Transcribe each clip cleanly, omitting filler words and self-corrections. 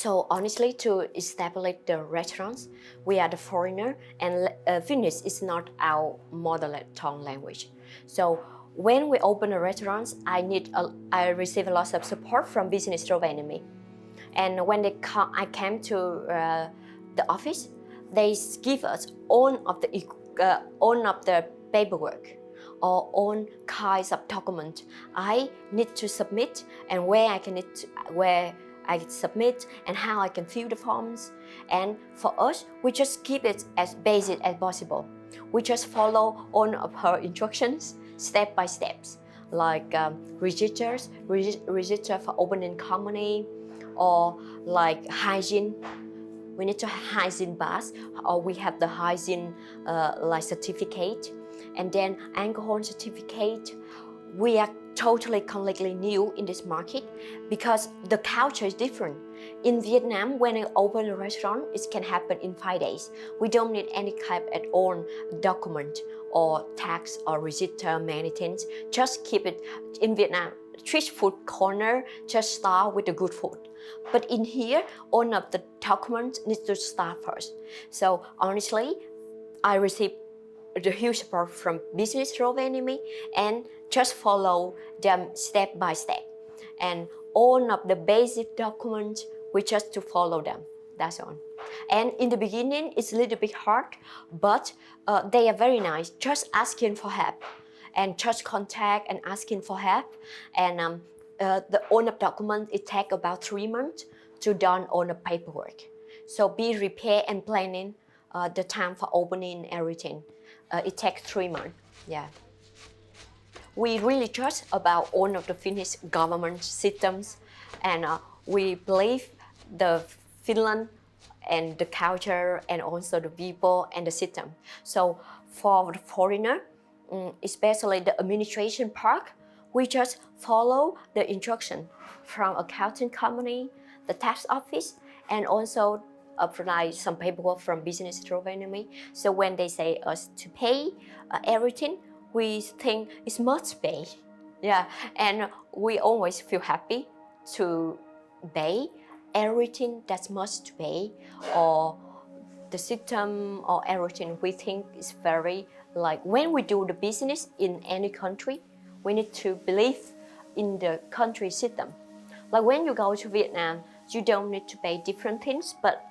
So honestly, to establish the restaurants, we are the foreigner, and Finnish is not our mother tongue language. So when we open the restaurants, I receive a lot of support from Business Rovaniemi. And when I came to the office, they give us all of the paperwork or all kinds of document I need to submit, and where I submit and how I can fill the forms. And for us, we just keep it as basic as possible. We just follow all of her instructions step by steps, like register for opening company, or like hygiene. We need to hygiene bath, or we have the hygiene like certificate, and then alcohol certificate. We are totally completely new in this market because the culture is different. In Vietnam, when you open a restaurant, it can happen in 5 days. We don't need any type at all document or tax or register many things. Just keep it in Vietnam. Street food corner just start with the good food. But in here, all of the documents need to start first. So honestly, I received the huge support from Business Rovaniemi and just follow them step by step. And all of the basic documents, we just to follow them. That's all. And in the beginning, it's a little bit hard, but they are very nice, just asking for help and just contact and asking for help. And the all of document, it takes about 3 months to done all the paperwork. So be prepared and planning the time for opening everything. It takes 3 months. Yeah. We really trust about all of the Finnish government systems, and we believe the Finland and the culture and also the people and the system. So for the foreigner, especially the administration part, we just follow the instruction from accounting company, the tax office, and also apply some paperwork from Business Rovaniemi. So when they say us to pay everything, we think it's must pay. Yeah, and we always feel happy to pay everything that's must pay, or the system or everything. We think is very like when we do the business in any country, we need to believe in the country system. Like when you go to Vietnam, you don't need to pay different things, but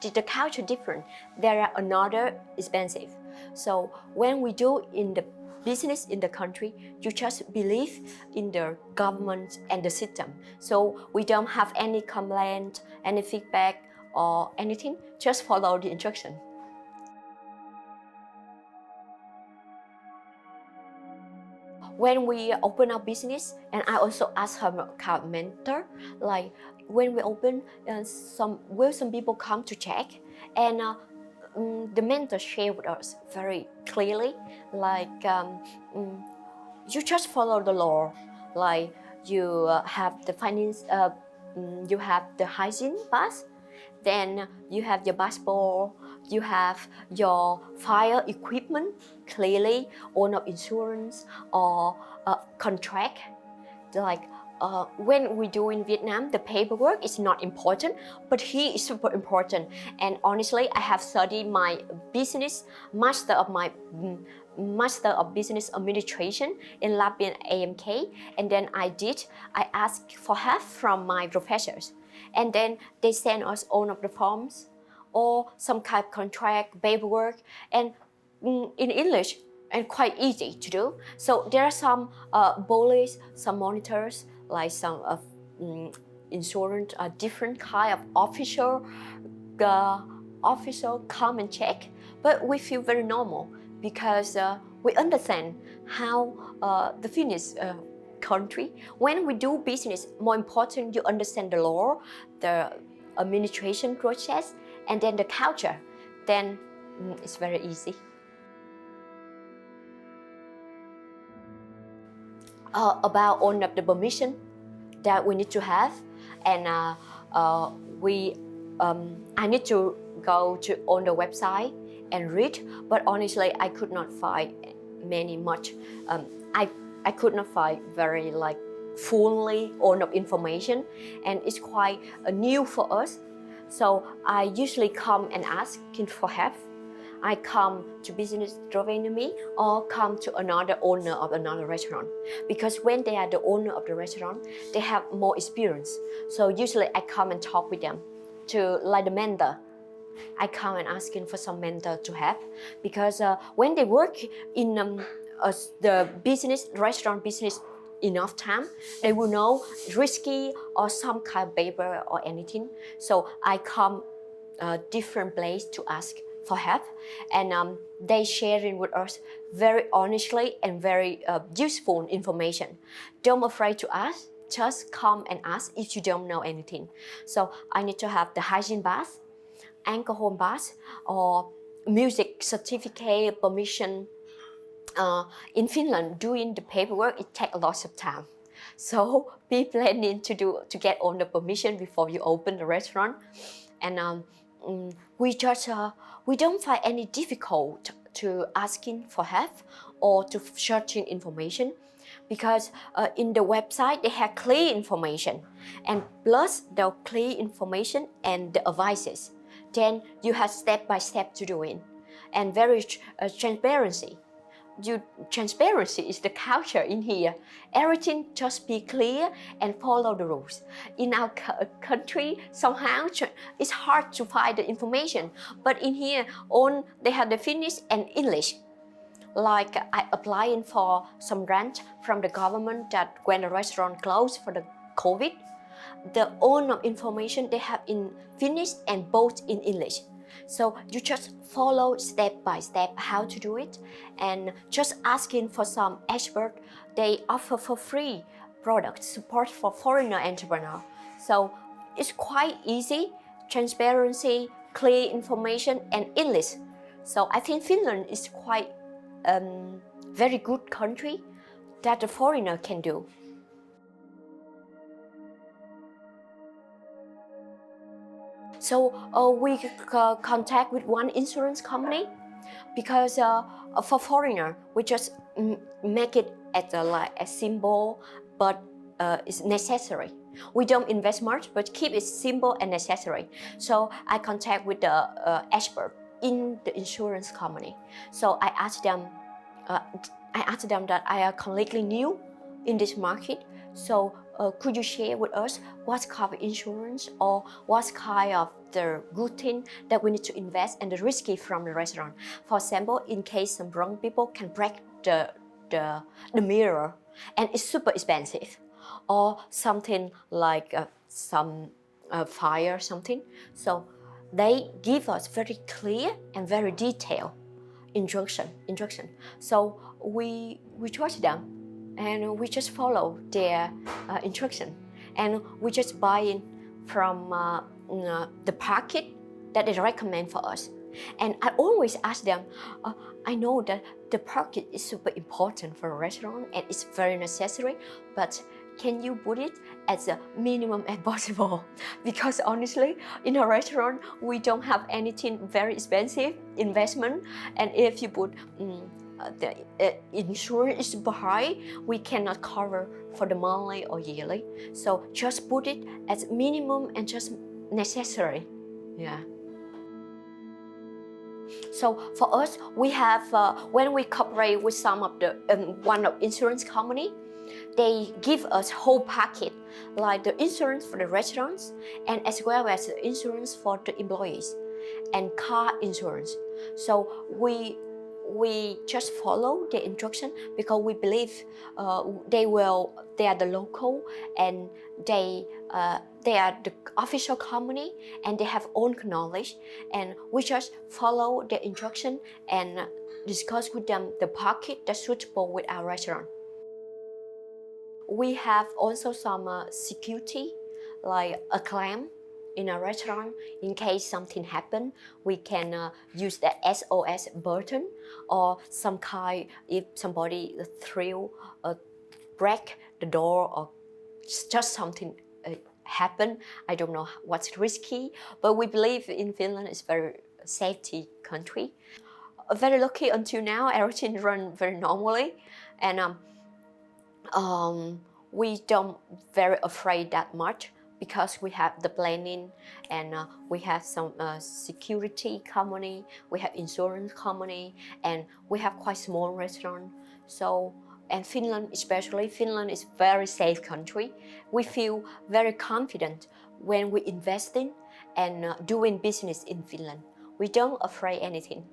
the culture different. There are another expensive. So when we do in the business in the country, you just believe in the government and the system. So we don't have any complaint, any feedback or anything, just follow the instruction. When we open our business, and I also ask her account mentor, like when we open, some people come to check, and the mentor share with us very clearly, like you just follow the law, like you have the finance, you have the hygiene pass, then you have your passport, you have your fire equipment clearly, or no insurance or contract. Like when we do in Vietnam, the paperwork is not important, but here is super important. And honestly, I have studied my business master of business administration in Lapin AMK, and then I asked for help from my professors, and then they send us all of the forms or some kind of contract paperwork, and in English, and quite easy to do. So there are some police, some monitors, like some insurance, different kind of official come and check, but we feel very normal because we understand how the Finnish country, when we do business, more important you understand the law, the administration process, and then the culture, then it's very easy. About all of the permission that we need to have, and I need to go to on the website and read, but honestly I could not find much. I could not find very like fully all of information, and it's quite new for us. So I usually come and ask for help. I come to business driven me or come to another owner of another restaurant, because when they are the owner of the restaurant, they have more experience. So usually I come and talk with them to like the mentor. I come and asking for some mentor to help, because when they work in the business, restaurant business enough time, they will know risky or some kind of paper or anything. So I come different place to ask for help, and they sharing with us very honestly and very useful information. Don't afraid to ask, just come and ask if you don't know anything. So I need to have the hygiene bath, alcohol bath, or music certificate permission. In Finland, doing the paperwork, it takes a lot of time. So be planning to get all the permission before you open the restaurant. And we don't find any difficult to asking for help or to searching information, because in the website they have clear information, and plus the clear information and the advices. Then you have step by step to do it, and very transparency. Transparency is the culture in here. Everything just be clear and follow the rules. In our country, somehow it's hard to find the information, but in here, they have the Finnish and English. Like I applying for some grant from the government that when the restaurant closed for the COVID, the all of information they have in Finnish and both in English. So you just follow step by step how to do it, and just asking for some expert. They offer for free product support for foreigner entrepreneur. So it's quite easy, transparency, clear information, and English. So I think Finland is quite very good country that the foreigner can do. So we contact with one insurance company, because for foreigner we just make it as like a symbol, but it's necessary. We don't invest much, but keep it simple and necessary. So I contact with the expert in the insurance company. So I asked them that I am completely new in this market. So could you share with us what kind of insurance or what kind of the good thing that we need to invest and the risky from the restaurant? For example, in case some drunk people can break the mirror and it's super expensive, or something like some fire something. So they give us very clear and very detailed instruction. So we trust them, and we just follow their instruction, and we just buy in from the packet that they recommend for us. And I always ask them, I know that the packet is super important for a restaurant and it's very necessary, but can you put it as a minimum as possible? Because honestly, in a restaurant, we don't have anything very expensive investment, and if you put the insurance is super high, we cannot cover for the monthly or yearly. So just put it as minimum and just necessary. Yeah. So for us, we have when we cooperate with some of the one of insurance company, they give us whole packet, like the insurance for the restaurants and as well as the insurance for the employees and car insurance. So we just follow the instruction because we believe they are the local, and they are the official company and they have own knowledge, and we just follow the instruction and discuss with them the packet that's suitable with our restaurant. We have also some security, like a claim in a restaurant. In case something happen, we can use the SOS button, or some kind if somebody break the door or just something happen. I don't know what's risky, but we believe in Finland is very safety country. Very lucky until now, everything run very normally, and we don't very afraid that much because we have the planning and we have some security company, we have insurance company, and we have quite small restaurant. So, and Finland, especially Finland, is very safe country. We feel very confident when we invest in and doing business in Finland. We don't afraid anything.